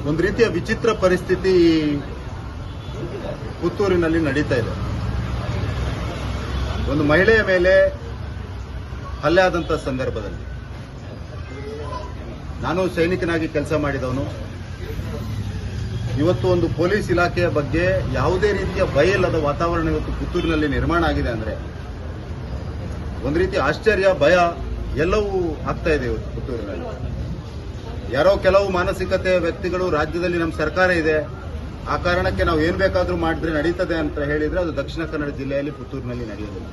ಒಂದು ರೀತಿಯ ವಿಚಿತ್ರ ಪರಿಸ್ಥಿತಿ ಪುತ್ತೂರಿನಲ್ಲಿ ನಡೀತಾ ಇದೆ. ಒಂದು ಮಹಿಳೆಯ ಮೇಲೆ ಹಲ್ಲೆ ಆದಂತ ಸಂದರ್ಭದಲ್ಲಿ ನಾನು ಸೈನಿಕನಾಗಿ ಕೆಲಸ ಮಾಡಿದವನು. ಇವತ್ತು ಒಂದು ಪೊಲೀಸ್ ಇಲಾಖೆಯ ಬಗ್ಗೆ ಯಾವುದೇ ರೀತಿಯ ಭಯ ಇಲ್ಲದ ವಾತಾವರಣ ಇವತ್ತು ಪುತ್ತೂರಿನಲ್ಲಿ ನಿರ್ಮಾಣ ಆಗಿದೆ ಅಂದ್ರೆ ಒಂದು ರೀತಿ ಆಶ್ಚರ್ಯ, ಭಯ ಎಲ್ಲವೂ ಆಗ್ತಾ ಇದೆ ಇವತ್ತು ಪುತ್ತೂರಿನಲ್ಲಿ. ಯಾರೋ ಕೆಲವು ಮಾನಸಿಕತೆಯ ವ್ಯಕ್ತಿಗಳು ರಾಜ್ಯದಲ್ಲಿ ನಮ್ಮ ಸರ್ಕಾರ ಇದೆ, ಆ ಕಾರಣಕ್ಕೆ ನಾವು ಏನ್ ಬೇಕಾದ್ರೂ ಮಾಡಿದ್ರೆ ನಡೀತದೆ ಅಂತ ಹೇಳಿದ್ರೆ ಅದು ದಕ್ಷಿಣ ಕನ್ನಡ ಜಿಲ್ಲೆಯಲ್ಲಿ ಪುತ್ತೂರಿನಲ್ಲಿ ನಡೆಯುವುದಿಲ್ಲ.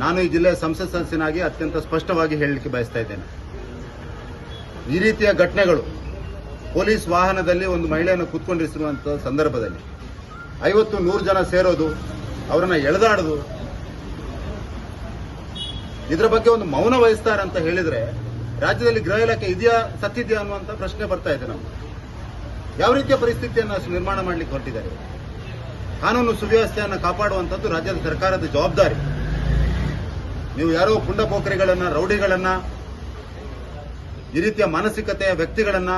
ನಾನು ಈ ಜಿಲ್ಲೆಯ ಸಂಸತ್ ಸದಸ್ಯನಾಗಿ ಅತ್ಯಂತ ಸ್ಪಷ್ಟವಾಗಿ ಹೇಳಲಿಕ್ಕೆ ಬಯಸ್ತಾ ಇದ್ದೇನೆ. ಈ ರೀತಿಯ ಘಟನೆಗಳು ಪೊಲೀಸ್ ವಾಹನದಲ್ಲಿ ಒಂದು ಮಹಿಳೆಯನ್ನು ಕೂತ್ಕೊಂಡಿರುವಂತಹ ಸಂದರ್ಭದಲ್ಲಿ 50-100 ಜನ ಸೇರೋದು, ಅವರನ್ನ ಎಳೆದಾಡೋದು, ಇದರ ಬಗ್ಗೆ ಒಂದು ಮೌನ ವಹಿಸ್ತಾರೆ ಅಂತ ಹೇಳಿದ್ರೆ ರಾಜ್ಯದಲ್ಲಿ ಗೃಹ ಇಲಾಖೆ ಇದೆಯಾ ಸತ್ತಿದೆಯಾ ಅನ್ನುವಂತ ಪ್ರಶ್ನೆ ಬರ್ತಾ ಇದೆ. ನಮ್ಗೆ ಯಾವ ರೀತಿಯ ಪರಿಸ್ಥಿತಿಯನ್ನು ನಿರ್ಮಾಣ ಮಾಡಲಿಕ್ಕೆ ಹೊರಟಿದ್ದಾರೆ? ಕಾನೂನು ಸುವ್ಯವಸ್ಥೆಯನ್ನು ಕಾಪಾಡುವಂಥದ್ದು ರಾಜ್ಯದ ಸರ್ಕಾರದ ಜವಾಬ್ದಾರಿ. ನೀವು ಯಾರೋ ಪುಂಡಪೋಖರಿಗಳನ್ನ, ರೌಡಿಗಳನ್ನ, ಈ ರೀತಿಯ ಮಾನಸಿಕತೆಯ ವ್ಯಕ್ತಿಗಳನ್ನ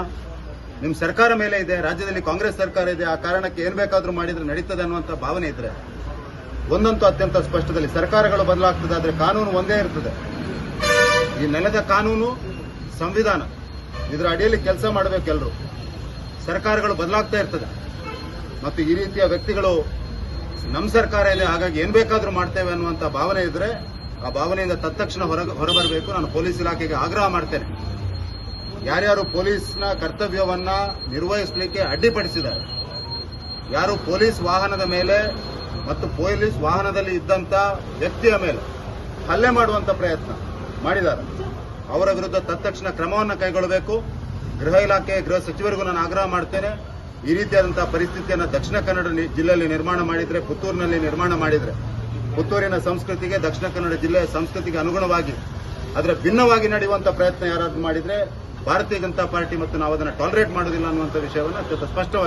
ನಿಮ್ಮ ಸರ್ಕಾರ ಮೇಲೆ ಇದೆ, ರಾಜ್ಯದಲ್ಲಿ ಕಾಂಗ್ರೆಸ್ ಸರ್ಕಾರ ಇದೆ, ಆ ಕಾರಣಕ್ಕೆ ಏನ್ ಬೇಕಾದ್ರೂ ಮಾಡಿದ್ರೆ ನಡೀತದೆ ಅನ್ನುವಂಥ ಭಾವನೆ ಇದ್ರೆ ಒಂದಂತೂ ಅತ್ಯಂತ ಸ್ಪಷ್ಟದಲ್ಲಿ ಸರ್ಕಾರಗಳು ಬದಲಾಗ್ತದೆ, ಆದ್ರೆ ಕಾನೂನು ಒಂದೇ ಇರ್ತದೆ. ಈ ನೆಲದ ಕಾನೂನು ಸಂವಿಧಾನ, ಇದರ ಅಡಿಯಲ್ಲಿ ಕೆಲಸ ಮಾಡಬೇಕು ಎಲ್ಲರೂ. ಸರ್ಕಾರಗಳು ಬದಲಾಗ್ತಾ ಇರ್ತದೆ ಮತ್ತು ಈ ರೀತಿಯ ವ್ಯಕ್ತಿಗಳು ನಮ್ಮ ಸರ್ಕಾರ ಇದೆ ಹಾಗಾಗಿ ಏನ್ ಬೇಕಾದ್ರೂ ಮಾಡ್ತೇವೆ ಅನ್ನುವಂಥ ಭಾವನೆ ಇದ್ರೆ ಆ ಭಾವನೆಯಿಂದ ತತ್ಕ್ಷಣ ಹೊರಬರಬೇಕು. ನಾನು ಪೊಲೀಸ್ ಇಲಾಖೆಗೆ ಆಗ್ರಹ ಮಾಡ್ತೇನೆ. ಯಾರ್ಯಾರು ಪೊಲೀಸ್ನ ಕರ್ತವ್ಯವನ್ನ ನಿರ್ವಹಿಸಲಿಕ್ಕೆ ಅಡ್ಡಿಪಡಿಸಿದ್ದಾರೆ, ಯಾರು ಪೊಲೀಸ್ ವಾಹನದ ಮೇಲೆ ಮತ್ತು ಪೊಲೀಸ್ ವಾಹನದಲ್ಲಿ ಇದ್ದಂತ ವ್ಯಕ್ತಿಯ ಮೇಲೆ ಹಲ್ಲೆ ಮಾಡುವಂತ ಪ್ರಯತ್ನ ಮಾಡಿದ್ದಾರೆ, ಅವರ ವಿರುದ್ಧ ತತ್ಕ್ಷಣ ಕ್ರಮವನ್ನು ಕೈಗೊಳ್ಳಬೇಕು. ಗೃಹ ಇಲಾಖೆ, ಗೃಹ ಸಚಿವರಿಗೂ ನಾನು ಆಗ್ರಹ ಮಾಡ್ತೇನೆ. ಈ ರೀತಿಯಾದಂತಹ ಪರಿಸ್ಥಿತಿಯನ್ನು ದಕ್ಷಿಣ ಕನ್ನಡ ಜಿಲ್ಲೆಯಲ್ಲಿ ನಿರ್ಮಾಣ ಮಾಡಿದ್ರೆ, ಪುತ್ತೂರಿನಲ್ಲಿ ನಿರ್ಮಾಣ ಮಾಡಿದ್ರೆ, ಪುತ್ತೂರಿನ ಸಂಸ್ಕೃತಿಗೆ, ದಕ್ಷಿಣ ಕನ್ನಡ ಜಿಲ್ಲೆಯ ಸಂಸ್ಕೃತಿಗೆ ಅನುಗುಣವಾಗಿ ಅದರ ಭಿನ್ನವಾಗಿ ನಡೆಯುವಂತ ಪ್ರಯತ್ನ ಯಾರಾದ್ರೂ ಮಾಡಿದ್ರೆ ಭಾರತೀಯ ಜನತಾ ಪಾರ್ಟಿ ಮತ್ತು ನಾವು ಅದನ್ನು ಟಾಲರೇಟ್ ಮಾಡುವುದಿಲ್ಲ ಅನ್ನುವಂಥ ವಿಷಯವನ್ನು ಅತ್ಯಂತ ಸ್ಪಷ್ಟವಾಗಿ